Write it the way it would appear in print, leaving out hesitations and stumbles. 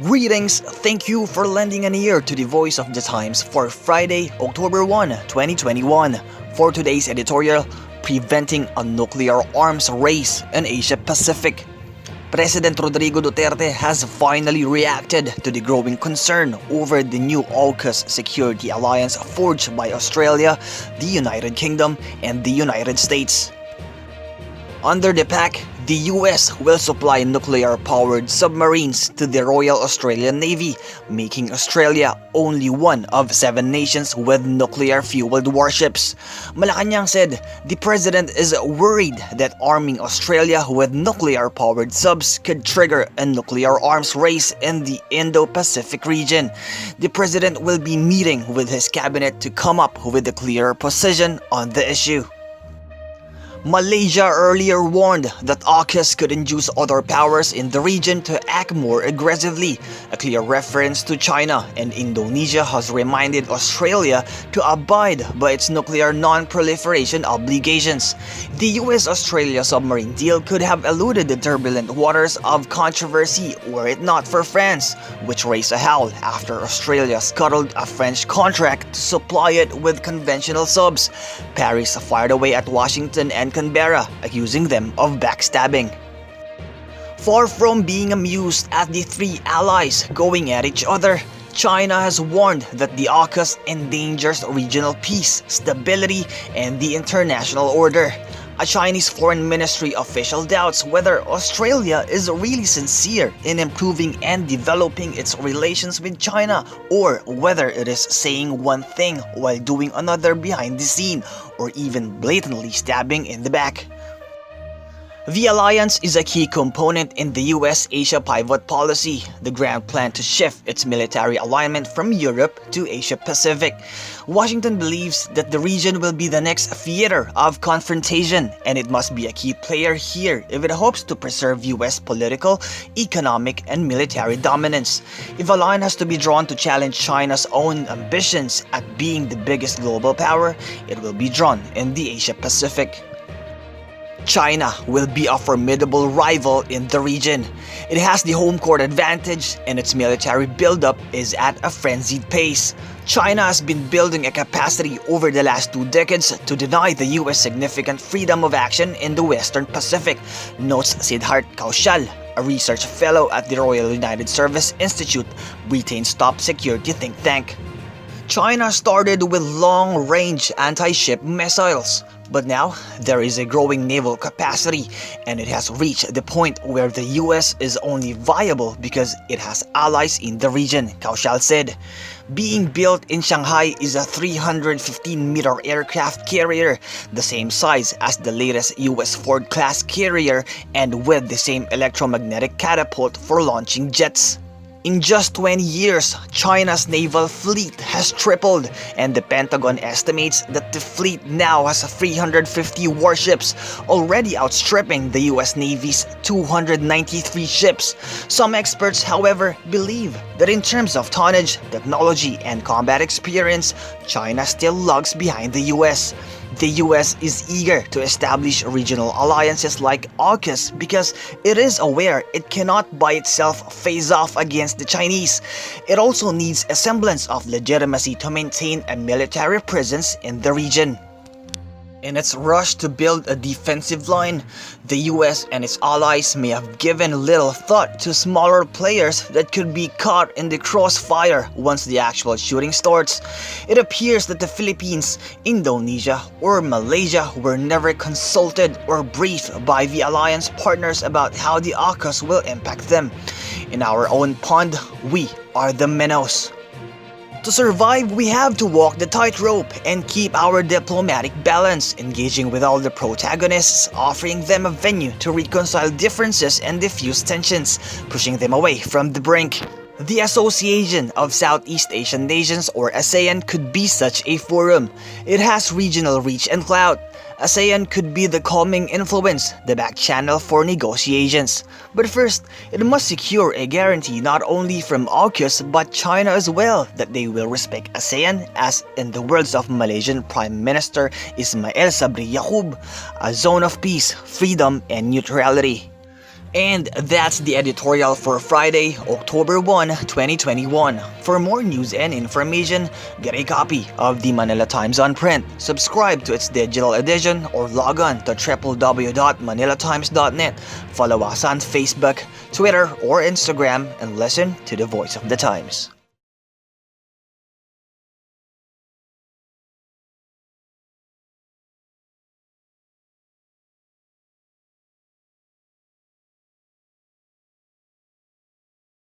Greetings, thank you for lending an ear to the voice of the times for Friday, October 1, 2021. For today's editorial, Preventing a Nuclear Arms Race in Asia Pacific. President Rodrigo Duterte has finally reacted to the growing concern over the new AUKUS security alliance forged by Australia, the United Kingdom, and the United States. Under the pact, the US will supply nuclear-powered submarines to the Royal Australian Navy, making Australia only one of 7 nations with nuclear-fueled warships. Malacanang said the president is worried that arming Australia with nuclear-powered subs could trigger a nuclear arms race in the Indo-Pacific region. The president will be meeting with his cabinet to come up with a clearer position on the issue. Malaysia earlier warned that AUKUS could induce other powers in the region to act more aggressively, a clear reference to China, and Indonesia has reminded Australia to abide by its nuclear non-proliferation obligations. The US-Australia submarine deal could have eluded the turbulent waters of controversy were it not for France, which raised a howl after Australia scuttled a French contract to supply it with conventional subs. Paris fired away at Washington and Canberra, accusing them of backstabbing. Far from being amused at the 3 allies going at each other, China has warned that the AUKUS endangers regional peace, stability, and the international order. A Chinese foreign ministry official doubts whether Australia is really sincere in improving and developing its relations with China, or whether it is saying one thing while doing another behind the scene, or even blatantly stabbing in the back. The alliance is a key component in the US-Asia pivot policy, the grand plan to shift its military alignment from Europe to Asia-Pacific. Washington believes that the region will be the next theater of confrontation, and it must be a key player here if it hopes to preserve US political, economic, and military dominance. If a line has to be drawn to challenge China's own ambitions at being the biggest global power, it will be drawn in the Asia-Pacific. China will be a formidable rival in the region. It has the home court advantage, and its military buildup is at a frenzied pace. China has been building a capacity over the last 2 decades to deny the US significant freedom of action in the Western Pacific, notes Siddharth Kaushal, a research fellow at the Royal United Service Institute, Britain's top security think tank. China started with long-range anti-ship missiles, but now there is a growing naval capacity, and it has reached the point where the US is only viable because it has allies in the region, Kaushal said. Being built in Shanghai is a 315-meter aircraft carrier, the same size as the latest US Ford-class carrier, and with the same electromagnetic catapult for launching jets. In just 20 years, China's naval fleet has tripled, and the Pentagon estimates that the fleet now has 350 warships, already outstripping the US Navy's 293 ships. Some experts, however, believe that in terms of tonnage, technology, and combat experience, China still lags behind the US. The US is eager to establish regional alliances like AUKUS because it is aware it cannot by itself face off against the Chinese. It also needs a semblance of legitimacy to maintain a military presence in the region. In its rush to build a defensive line, the US and its allies may have given little thought to smaller players that could be caught in the crossfire once the actual shooting starts. It appears that the Philippines, Indonesia, or Malaysia were never consulted or briefed by the alliance partners about how the AUKUS will impact them. In our own pond, we are the minnows. To survive, we have to walk the tightrope and keep our diplomatic balance, engaging with all the protagonists, offering them a venue to reconcile differences and diffuse tensions, pushing them away from the brink. The Association of Southeast Asian Nations, or ASEAN, could be such a forum. It has regional reach and clout. ASEAN could be the calming influence, the back channel for negotiations. But first, it must secure a guarantee not only from AUKUS but China as well that they will respect ASEAN as, in the words of Malaysian Prime Minister Ismail Sabri Yaqub, a zone of peace, freedom, and neutrality. And that's the editorial for Friday, October 1, 2021. For more news and information, get a copy of the Manila Times on print, subscribe to its digital edition, or log on to www.manilatimes.net. Follow us on Facebook, Twitter, or Instagram, and listen to the Voice of the Times.